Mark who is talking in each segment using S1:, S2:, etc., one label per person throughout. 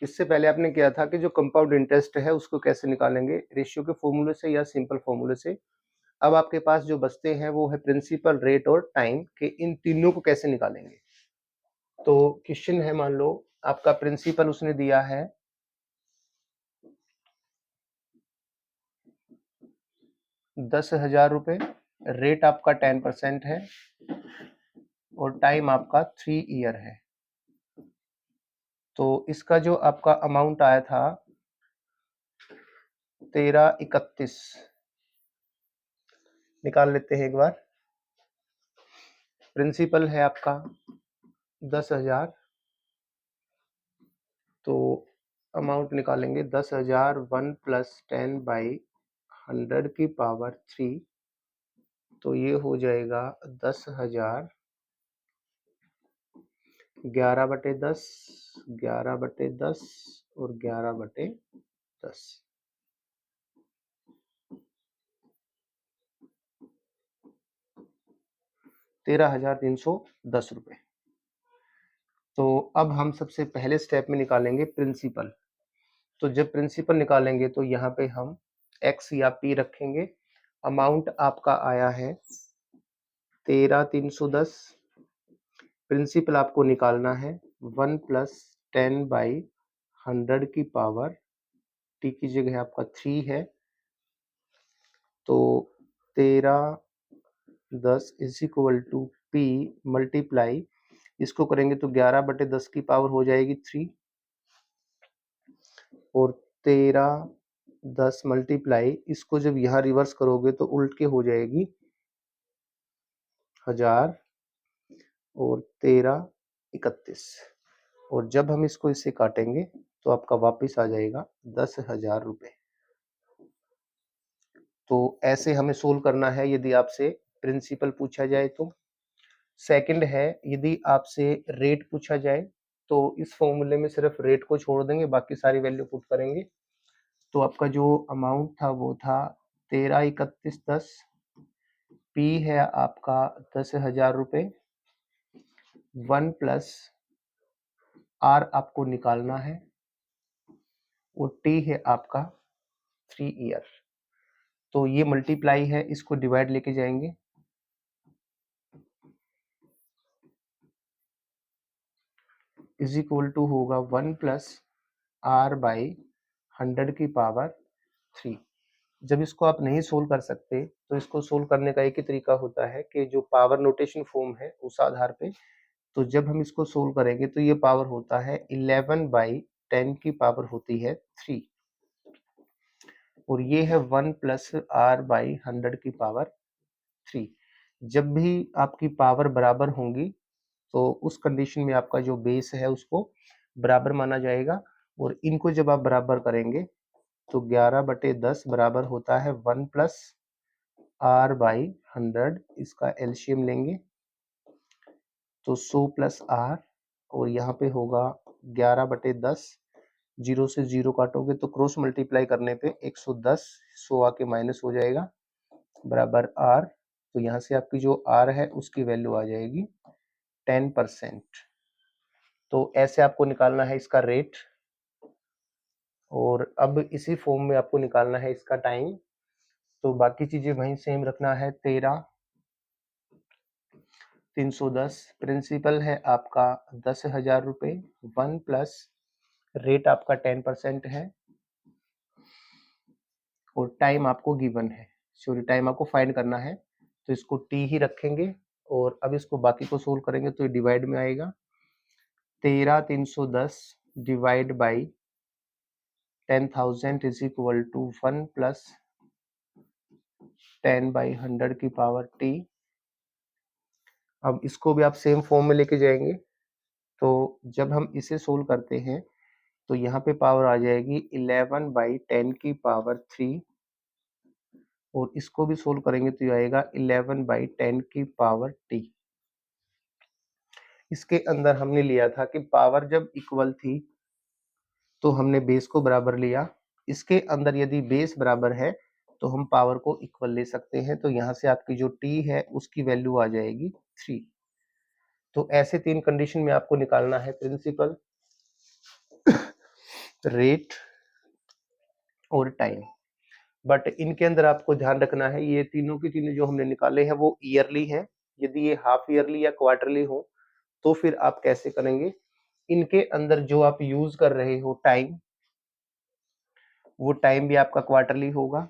S1: इससे पहले आपने किया था कि जो कंपाउंड इंटरेस्ट है उसको कैसे निकालेंगे, रेशियो के फॉर्मूले से या सिंपल फॉर्मूले से। अब आपके पास जो बचते हैं वो है प्रिंसिपल, रेट और टाइम के, इन तीनों को कैसे निकालेंगे। तो क्वेश्चन है, मान लो आपका प्रिंसिपल उसने दिया है 10,000 रुपए, रेट आपका 10% है और टाइम आपका 3 ईयर है। तो इसका जो आपका अमाउंट आया था 1331, निकाल लेते हैं एक बार। प्रिंसिपल है आपका 10,000, तो अमाउंट निकालेंगे 10,000 1 + 10/100 की पावर 3, तो ये हो जाएगा 10,000 11/10, 11/10 और 11/10, 13,310 रुपए। तो अब हम सबसे पहले स्टेप में निकालेंगे प्रिंसिपल। तो जब प्रिंसिपल निकालेंगे तो यहाँ पे हम x या p रखेंगे। अमाउंट आपका आया है 13,310। प्रिंसिपल आपको निकालना है 1 + 10/100 की पावर, t की जगह आपका 3 है, तो 1310 = p मल्टीप्लाई, इसको करेंगे तो 11/10 की पावर हो जाएगी 3, और 1310 मल्टीप्लाई, इसको जब यहाँ रिवर्स करोगे तो उल्ट के हो जाएगी 1000 और 1331, और जब हम इसको इससे काटेंगे तो आपका वापस आ जाएगा 10,000 रुपए। तो ऐसे हमें सोल्व करना है यदि आपसे प्रिंसिपल पूछा जाए तो। सेकंड है, यदि आपसे रेट पूछा जाए तो इस फॉर्मूले में सिर्फ रेट को छोड़ देंगे, बाकी सारी वैल्यू पुट करेंगे। तो आपका जो अमाउंट था वो था 133110, पी है आपका 10,000 रुपए, 1 + आर आपको निकालना है, और टी है आपका 3 ईयर। तो ये मल्टीप्लाई है, इसको डिवाइड लेके जाएंगे, इज इक्वल टू होगा 1 + r/100 की पावर 3। जब इसको आप नहीं सोल्व कर सकते तो इसको सोल्व करने का एक ही तरीका होता है कि जो पावर नोटेशन फॉर्म है उस आधार पे, तो जब हम इसको सोल्व करेंगे तो ये पावर होता है 11/10 की पावर होती है 3, और ये है 1 + r/100 की पावर 3। जब भी आपकी पावर बराबर होंगी तो उस कंडीशन में आपका जो बेस है उसको बराबर माना जाएगा, और इनको जब आप बराबर करेंगे तो 11/10 बराबर होता है 1 + r/100, इसका एलसीएम लेंगे तो 100 + r, और यहाँ पे होगा 11/10, 0 से 0 काटोगे तो क्रॉस मल्टीप्लाई करने पे 110, 100 आके माइनस हो जाएगा, बराबर r। तो यहाँ से आपकी जो r है उसकी वैल्यू आ जाएगी 10%। तो ऐसे आपको निकालना है इसका रेट, और अब इसी फॉर्म में आपको निकालना है इसका टाइम। तो बाकी चीजें वहीं सेम रखना है, 13,310, प्रिंसिपल है आपका 10,000 रुपए, 1 + रेट आपका 10% है, और टाइम आपको गिवन है, सॉरी टाइम आपको फाइंड करना है, तो इसको टी ही रखेंगे। और अब इसको बाकी को सोल्व करेंगे तो ये डिवाइड में आएगा, 13,310 divide by 10,000 is equal to 1 + 10/100 की पावर t। अब इसको भी आप सेम फॉर्म में लेके जाएंगे, तो जब हम इसे सोल्व करते हैं तो यहाँ पे पावर आ जाएगी 11/10 की पावर 3, और इसको भी सोल्व करेंगे तो ये आएगा 11/10 की पावर t। इसके अंदर हमने लिया था कि पावर जब इक्वल थी तो हमने बेस को बराबर लिया, इसके अंदर यदि बेस बराबर है तो हम पावर को इक्वल ले सकते हैं, तो यहाँ से आपकी जो t है उसकी वैल्यू आ जाएगी 3। तो ऐसे 3 कंडीशन में आपको निकालना है प्रिंसिपल। रेट और टाइम। बट इनके अंदर आपको ध्यान रखना है, ये तीनों की तीनों जो हमने निकाले हैं वो ईयरली हैं। यदि ये हाफ ईयरली या क्वार्टरली हो तो फिर आप कैसे करेंगे, इनके अंदर जो आप यूज कर रहे हो टाइम, वो टाइम भी आपका क्वार्टरली होगा,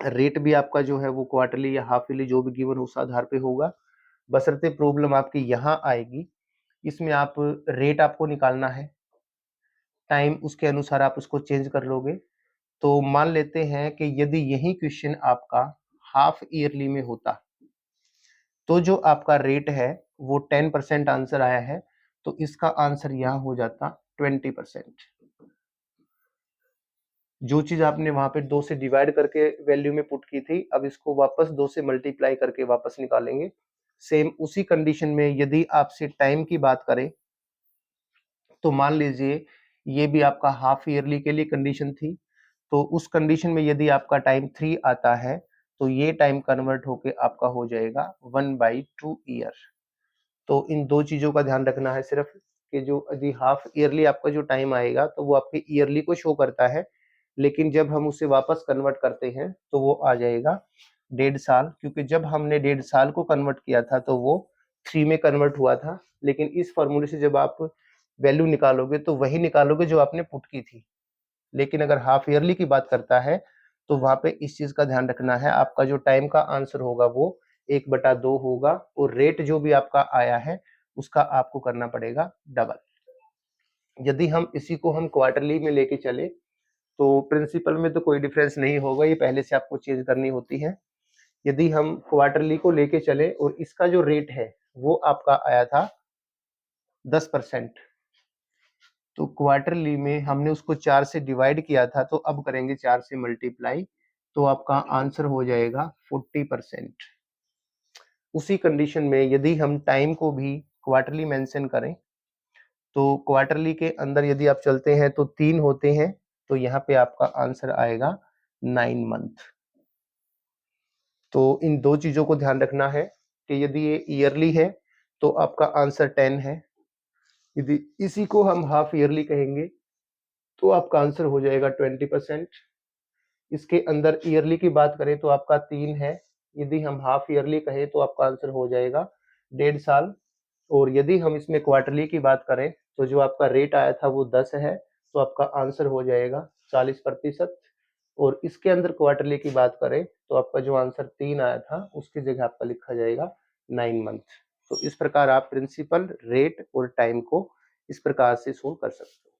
S1: रेट भी आपका जो है वो क्वार्टरली या हाफ ईयरली जो भी गिवन उस आधार पे होगा। बशर्ते प्रॉब्लम आपकी यहाँ आएगी, इसमें आप रेट आपको निकालना है, टाइम उसके अनुसार आप उसको चेंज कर लोगे। तो मान लेते हैं कि यदि यही क्वेश्चन आपका हाफ ईयरली में होता तो जो आपका रेट है वो 10% आंसर आया है, तो इसका आंसर यहाँ हो जाता 20%। जो चीज आपने वहां पे 2 से डिवाइड करके वैल्यू में पुट की थी, अब इसको वापस 2 से मल्टीप्लाई करके वापस निकालेंगे। सेम उसी कंडीशन में यदि आपसे टाइम की बात करें तो मान लीजिए ये भी आपका हाफ ईयरली के लिए कंडीशन थी, तो उस कंडीशन में यदि आपका टाइम 3 आता है तो ये टाइम कन्वर्ट होके आपका हो जाएगा 1/2 ईयर। तो इन दो चीजों का ध्यान रखना है सिर्फ, कि जो यदि हाफ ईयरली आपका जो टाइम आएगा तो वो आपके ईयरली को शो करता है, लेकिन जब हम उसे वापस कन्वर्ट करते हैं तो वो आ जाएगा 1.5 साल, क्योंकि जब हमने 1.5 साल को कन्वर्ट किया था तो वो 3 में कन्वर्ट हुआ था। लेकिन इस फॉर्मूले से जब आप वैल्यू निकालोगे तो वही निकालोगे जो आपने पुट की थी, लेकिन अगर हाफ ईयरली की बात करता है तो वहां पे इस चीज का ध्यान रखना है, आपका जो टाइम का आंसर होगा वो 1/2 होगा, और रेट जो भी आपका आया है उसका आपको करना पड़ेगा डबल। यदि हम इसी को हम क्वार्टरली में लेके चले तो प्रिंसिपल में तो कोई डिफरेंस नहीं होगा, ये पहले से आपको चेंज करनी होती है। यदि हम क्वार्टरली को लेके चले और इसका जो रेट है वो आपका आया था 10%, तो क्वार्टरली में हमने उसको 4 से डिवाइड किया था, तो अब करेंगे 4 से मल्टीप्लाई, तो आपका आंसर हो जाएगा 40%। उसी कंडीशन में यदि हम टाइम को भी क्वार्टरली मेंशन करें तो क्वार्टरली के अंदर यदि आप चलते हैं तो 3 होते हैं, तो यहाँ पे आपका आंसर आएगा 9 मंथ। तो इन दो चीजों को ध्यान रखना है कि यदि ये ईयरली है तो आपका आंसर 10 है, यदि इसी को हम हाफ ईयरली कहेंगे तो आपका आंसर हो जाएगा 20%। इसके अंदर ईयरली की बात करें तो आपका 3 है, यदि हम हाफ ईयरली कहें तो आपका आंसर हो जाएगा 1.5 साल। और यदि हम इसमें क्वार्टरली की बात करें तो जो आपका रेट आया था वो 10 है, तो आपका आंसर हो जाएगा 40%। और इसके अंदर क्वार्टरली की बात करें तो आपका जो आंसर 3 आया था उसकी जगह आपका लिखा जाएगा 9 मंथ। तो इस प्रकार आप प्रिंसिपल, रेट और टाइम को इस प्रकार से सोल्व कर सकते हो।